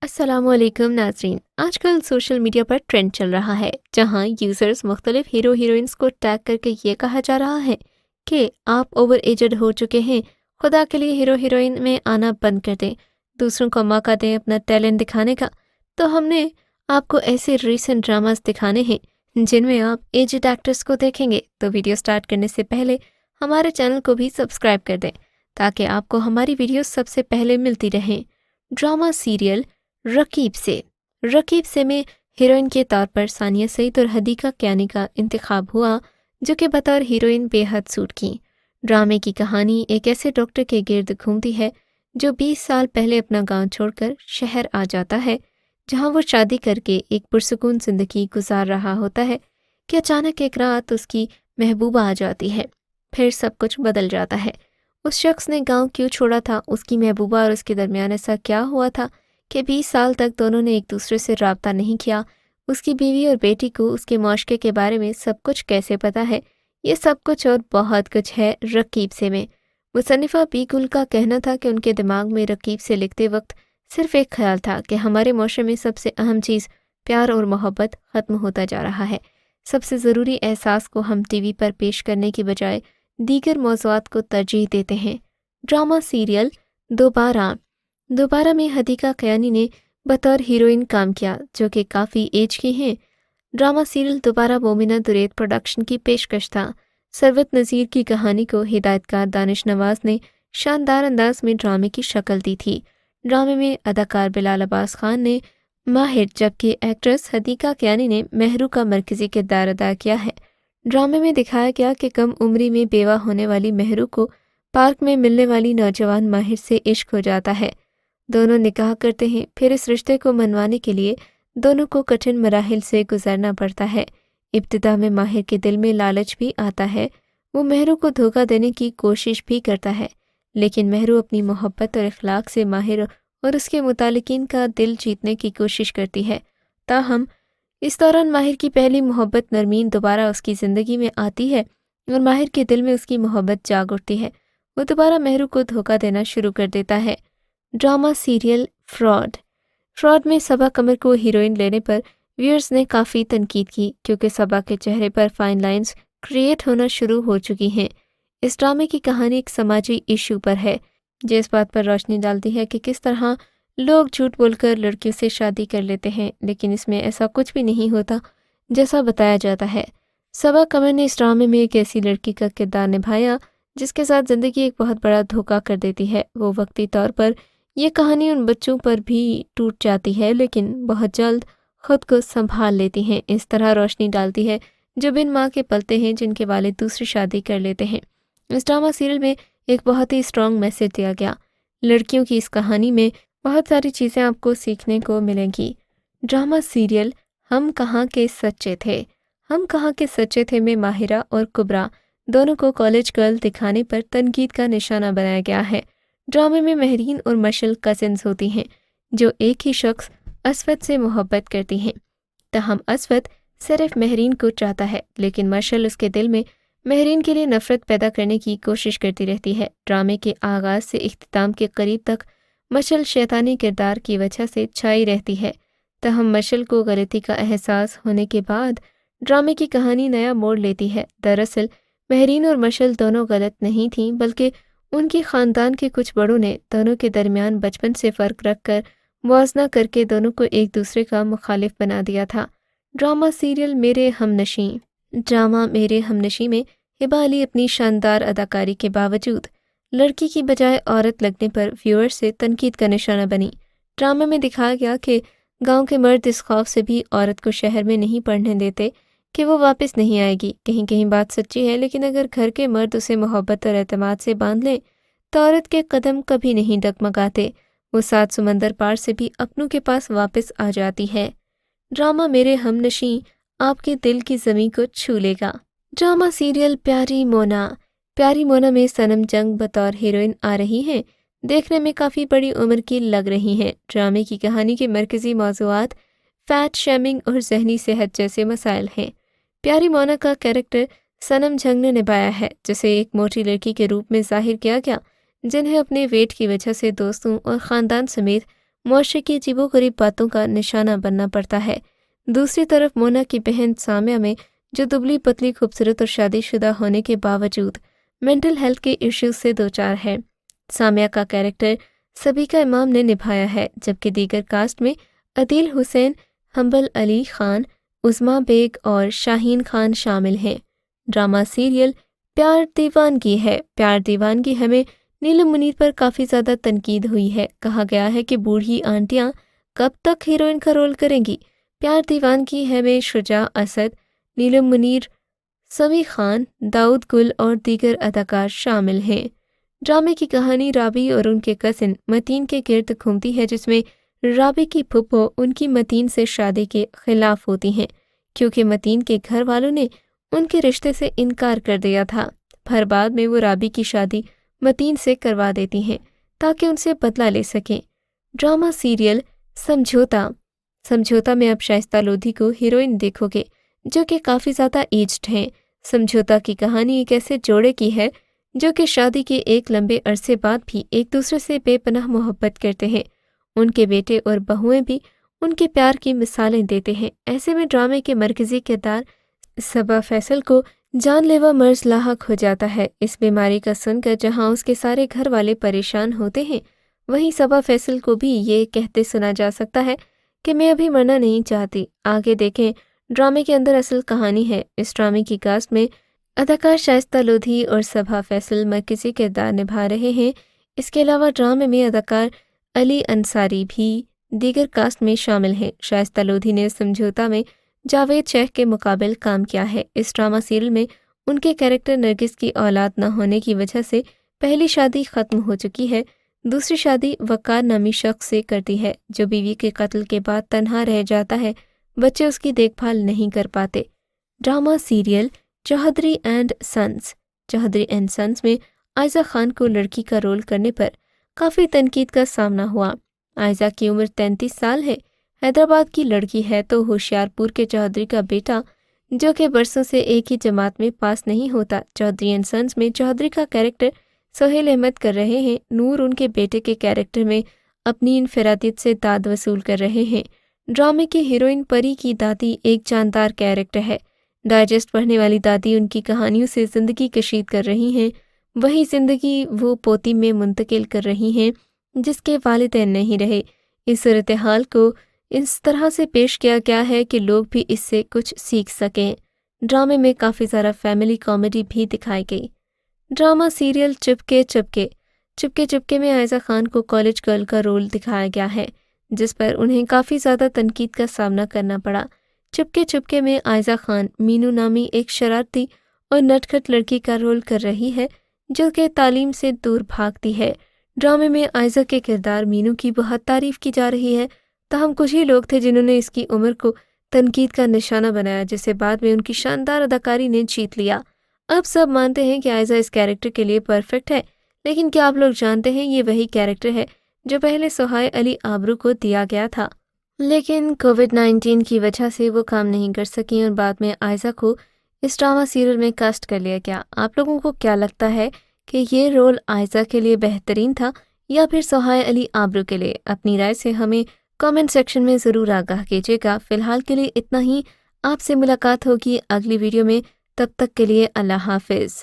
السلام علیکم ناظرین، آج کل سوشل میڈیا پر ٹرینڈ چل رہا ہے جہاں یوزرز مختلف ہیرو ہیروئنس کو ٹیگ کر کے یہ کہا جا رہا ہے کہ آپ اوور ایجڈ ہو چکے ہیں، خدا کے لیے ہیرو ہیروئن میں آنا بند کر دیں، دوسروں کو موقع دیں اپنا ٹیلنٹ دکھانے کا۔ تو ہم نے آپ کو ایسے ریسنٹ ڈراماز دکھانے ہیں جن میں آپ ایجڈ ایکٹرز کو دیکھیں گے۔ تو ویڈیو سٹارٹ کرنے سے پہلے ہمارے چینل کو بھی سبسکرائب کر دیں تاکہ آپ کو ہماری ویڈیوز سب سے پہلے ملتی رہیں۔ ڈرامہ سیریل رقیب سے میں ہیروئن کے طور پر ثانیہ سعید اور حدیقہ کیانی کا انتخاب ہوا جو کہ بطور ہیروئن بے حد سوٹ کیں۔ ڈرامے کی کہانی ایک ایسے ڈاکٹر کے گرد گھومتی ہے جو 20 سال پہلے اپنا گاؤں چھوڑ کر شہر آ جاتا ہے جہاں وہ شادی کر کے ایک پرسکون زندگی گزار رہا ہوتا ہے کہ اچانک ایک رات اس کی محبوبہ آ جاتی ہے۔ پھر سب کچھ بدل جاتا ہے۔ اس شخص نے گاؤں کیوں چھوڑا تھا، اس کی محبوبہ اور اس کے درمیان ایسا کیا ہوا تھا کہ 20 سال تک دونوں نے ایک دوسرے سے رابطہ نہیں کیا، اس کی بیوی اور بیٹی کو اس کے معاشقے کے بارے میں سب کچھ کیسے پتہ ہے، یہ سب کچھ اور بہت کچھ ہے رقیب سے میں۔ مصنفہ بی گل کا کہنا تھا کہ ان کے دماغ میں رقیب سے لکھتے وقت صرف ایک خیال تھا کہ ہمارے معاشرے میں سب سے اہم چیز پیار اور محبت ختم ہوتا جا رہا ہے۔ سب سے ضروری احساس کو ہم ٹی وی پر پیش کرنے کی بجائے دیگر موضوعات کو ترجیح دیتے ہیں۔ ڈرامہ سیریل دوبارہ میں حدیقہ کیانی نے بطور ہیروئن کام کیا جو کہ کافی ایج کی ہیں۔ ڈرامہ سیریل دوبارہ مومنہ دریت پروڈکشن کی پیشکش تھا۔ ثروت نذیر کی کہانی کو ہدایت کار دانش نواز نے شاندار انداز میں ڈرامے کی شکل دی تھی۔ ڈرامے میں اداکار بلال عباس خان نے ماہر جبکہ ایکٹریس حدیقہ کیانی نے مہرو کا مرکزی کردار ادا کیا ہے۔ ڈرامے میں دکھایا گیا کہ کم عمری میں بیوہ ہونے والی مہرو کو پارک میں ملنے والی نوجوان ماہر سے عشق ہو جاتا ہے۔ دونوں نکاح کرتے ہیں، پھر اس رشتے کو منوانے کے لیے دونوں کو کٹھن مراحل سے گزرنا پڑتا ہے۔ ابتدا میں ماہر کے دل میں لالچ بھی آتا ہے، وہ مہرو کو دھوکہ دینے کی کوشش بھی کرتا ہے، لیکن مہرو اپنی محبت اور اخلاق سے ماہر اور اس کے متعلقین کا دل جیتنے کی کوشش کرتی ہے۔ تاہم اس دوران ماہر کی پہلی محبت نرمین دوبارہ اس کی زندگی میں آتی ہے اور ماہر کے دل میں اس کی محبت جاگ اٹھتی ہے۔ وہ دوبارہ مہرو کو دھوکہ دینا شروع کر دیتا ہے۔ ڈرامہ سیریل فراڈ میں صبا قمر کو ہیروئن لینے پر ویورز نے کافی تنقید کی کیونکہ صبا کے چہرے پر فائن لائنز کریٹ ہونا شروع ہو چکی ہیں۔ اس ڈرامے کی کہانی ایک سماجی ایشو پر ہے جو اس بات پر روشنی ڈالتی ہے کہ کس طرح لوگ جھوٹ بول کر لڑکیوں سے شادی کر لیتے ہیں، لیکن اس میں ایسا کچھ بھی نہیں ہوتا جیسا بتایا جاتا ہے۔ صبا قمر نے اس ڈرامے میں ایک ایسی لڑکی کا کردار نبھایا جس کے ساتھ زندگی ایک بہت بڑا دھوکہ کر دیتی ہے۔ وہ وقتی طور پر یہ کہانی ان بچوں پر بھی ٹوٹ جاتی ہے لیکن بہت جلد خود کو سنبھال لیتی ہیں، اس طرح روشنی ڈالتی ہے جو بن ماں کے پلتے ہیں جن کے والد دوسری شادی کر لیتے ہیں۔ اس ڈرامہ سیریل میں ایک بہت ہی اسٹرانگ میسج دیا گیا۔ لڑکیوں کی اس کہانی میں بہت ساری چیزیں آپ کو سیکھنے کو ملیں گی۔ ڈرامہ سیریل ہم کہاں کے سچے تھے میں ماہرہ اور کبریٰ دونوں کو کالج گرل دکھانے پر تنقید کا نشانہ بنایا گیا ہے۔ ڈرامے میں مہرین اور مشل کزنز ہوتی ہیں جو ایک ہی شخص اسود سے محبت کرتی ہیں، تاہم اسود صرف مہرین کو چاہتا ہے لیکن مشل اس کے دل میں مہرین کے لیے نفرت پیدا کرنے کی کوشش کرتی رہتی ہے۔ ڈرامے کے آغاز سے اختتام کے قریب تک مشل شیطانی کردار کی وجہ سے چھائی رہتی ہے، تاہم مشل کو غلطی کا احساس ہونے کے بعد ڈرامے کی کہانی نیا موڑ لیتی ہے۔ دراصل مہرین اور مشل دونوں غلط نہیں تھیں بلکہ ان کی خاندان کے کچھ بڑوں نے دونوں کے درمیان بچپن سے فرق رکھ کر موازنہ کر کے دونوں کو ایک دوسرے کا مخالف بنا دیا تھا۔ ڈرامہ سیریل میرے ہمنشیں میں ہبہ علی اپنی شاندار اداکاری کے باوجود لڑکی کی بجائے عورت لگنے پر ویور سے تنقید کا نشانہ بنی۔ ڈرامے میں دکھایا گیا کہ گاؤں کے مرد اس خوف سے بھی عورت کو شہر میں نہیں پڑھنے دیتے کہ وہ واپس نہیں آئے گی۔ کہیں کہیں بات سچی ہے، لیکن اگر گھر کے مرد اسے محبت اور اعتماد سے باندھ لیں تو عورت کے قدم کبھی نہیں ڈگمگاتے، وہ 7 سمندر پار سے بھی اپنوں کے پاس واپس آ جاتی ہے۔ ڈرامہ میرے ہمنشیں آپ کے دل کی زمین کو چھو لے گا۔ ڈرامہ سیریل پیاری مونا میں صنم جنگ بطور ہیروئن آ رہی ہیں، دیکھنے میں کافی بڑی عمر کی لگ رہی ہیں۔ ڈرامے کی کہانی کے مرکزی موضوعات فیٹ شیمنگ اور ذہنی صحت جیسے مسائل ہیں۔ پیاری مونا کا کیریکٹر صنم جنگ نے نبھایا ہے جسے ایک موٹی لڑکی کے روپ میں ظاہر کیا گیا جنہیں اپنے ویٹ کی وجہ سے دوستوں اور خاندان سمیت معاشرے کی عجیبوغریب باتوں کا نشانہ بننا پڑتا ہے۔ دوسری طرف مونا کی بہن سامیہ میں، جو دبلی پتلی خوبصورت اور شادی شدہ ہونے کے باوجود مینٹل ہیلتھ کے ایشوز سے دوچار ہے، سامیہ کا کیریکٹر سبیکہ امام نے نبھایا ہے، جبکہ دیگر کاسٹ میں عدیل حسین، حنبل علی خان، عظمیٰ بیگ اور شاہین خان شامل ہیں۔ ڈرامہ سیریل پیار دیوانگی ہے۔ پیار دیوانگی ہمیں نیلم منیر پر کافی زیادہ تنقید ہوئی ہے۔ کہا گیا ہے کہ بوڑھی آنٹیاں کب تک ہیروئن کا رول کریں گی۔ پیار دیوانگی ہے میں شجاع اسد، نیلم منیر، سمیع خان، داؤد گل اور دیگر اداکار شامل ہیں۔ ڈرامے کی کہانی رابی اور ان کے کزن متین کے گرد گھومتی ہے، جس میں رابی کی پھپھو ان کی متین سے شادی کے خلاف ہوتی ہیں کیونکہ متین کے گھر والوں نے ان کے رشتے سے انکار کر دیا تھا، پھر بعد میں وہ رابی کی شادی متین سے کروا دیتی ہیں تاکہ ان سے بدلہ لے سکیں۔ ڈرامہ سیریل سمجھوتا میں اب شائستہ لودھی کو ہیروئن دیکھو گے، جو کہ کافی زیادہ ایجڈ ہیں۔ سمجھوتا کی کہانی ایک ایسے جوڑے کی ہے جو کہ شادی کے ایک لمبے عرصے بعد بھی ایک دوسرے سے بے پناہ محبت کرتے ہیں۔ ان کے بیٹے اور بہوئیں بھی ان کے پیار کی مثالیں دیتے ہیں۔ ایسے میں ڈرامے کے مرکزی کردار صبا فیصل کو جان لیوا مرض لاحق ہو جاتا ہے۔ اس بیماری کا سن کر جہاں اس کے سارے گھر والے پریشان ہوتے ہیں، وہیں صبا فیصل کو بھی یہ کہتے سنا جا سکتا ہے کہ میں ابھی مرنا نہیں چاہتی۔ آگے دیکھیں ڈرامے کے اندر اصل کہانی ہے۔ اس ڈرامے کی کاسٹ میں اداکار شائستہ لودھی اور صبا فیصل مرکزی کردار نبھا رہے ہیں۔ اس کے علاوہ ڈرامے میں اداکار علی انصاری بھی دیگر کاسٹ میں شامل ہیں۔ شائستہ لودھی نے سمجھوتا میں جاوید شیخ کے مقابل کام کیا ہے۔ اس ڈرامہ سیریل میں ان کے کیریکٹر نرگس کی اولاد نہ ہونے کی وجہ سے پہلی شادی ختم ہو چکی ہے، دوسری شادی وقار نامی شخص سے کرتی ہے جو بیوی کے قتل کے بعد تنہا رہ جاتا ہے، بچے اس کی دیکھ بھال نہیں کر پاتے۔ Drama serial Chaudhry and since میں عائزہ خان کو لڑکی کا رول کرنے پر کافی تنقید کا سامنا ہوا۔ عائزہ کی عمر 33 سال ہے، حیدرآباد کی لڑکی ہے تو ہوشیار پور کے چوہدری کا بیٹا جو کہ برسوں سے ایک ہی جماعت میں پاس نہیں ہوتا۔ چوہدری اینڈ سنس میں چوہدری کا کیریکٹر سہیل احمد کر رہے ہیں، نور ان کے بیٹے کے کیریکٹر میں اپنی انفرادیت سے داد وصول کر رہے ہیں۔ ڈرامے کی ہیروئن پری کی دادی ایک جاندار کیریکٹر ہے۔ ڈائجسٹ پڑھنے والی دادی ان کی کہانیوں سے زندگی کشید کر رہی ہیں، وہی زندگی وہ پوتی میں منتقل کر رہی ہیں جس کے والدین نہیں رہے۔ اس صورتحال کو اس طرح سے پیش کیا گیا ہے کہ لوگ بھی اس سے کچھ سیکھ سکیں۔ ڈرامے میں کافی زیادہ فیملی کامیڈی بھی دکھائی گئی۔ ڈرامہ سیریل چپکے میں عائزہ خان کو کالج گرل کا رول دکھایا گیا ہے، جس پر انہیں کافی زیادہ تنقید کا سامنا کرنا پڑا۔ چپکے میں عائزہ خان مینو نامی ایک شرارتی اور نٹکھٹ لڑکی کا رول کر رہی ہے جو کہ تعلیم سے دور بھاگتی ہے۔ ڈرامے میں عائزہ کے کردار مینو کی بہت تعریف کی جا رہی ہے، تاہم کچھ ہی لوگ تھے جنہوں نے اس کی عمر کو تنقید کا نشانہ بنایا، جسے بعد میں ان کی شاندار اداکاری نے جیت لیا۔ اب سب مانتے ہیں کہ عائزہ اس کیریکٹر کے لیے پرفیکٹ ہے، لیکن کیا آپ لوگ جانتے ہیں یہ وہی کیریکٹر ہے جو پہلے سہیل علی آبرو کو دیا گیا تھا، لیکن کووڈ-19 کی وجہ سے وہ کام نہیں کر سکیں اور بعد میں عائزہ کو اس ڈرامہ سیریل میں کاسٹ کر لیا گیا۔ آپ لوگوں کو کیا لگتا ہے کہ یہ رول عائزہ کے لیے بہترین تھا یا پھر سہیل علی آبرو کے لیے؟ اپنی رائے سے ہمیں کامنٹ سیکشن میں ضرور آگاہ کیجیے گا۔ فی الحال کے لیے اتنا ہی، آپ سے ملاقات ہوگی اگلی ویڈیو میں، تب تک کے لیے اللہ حافظ۔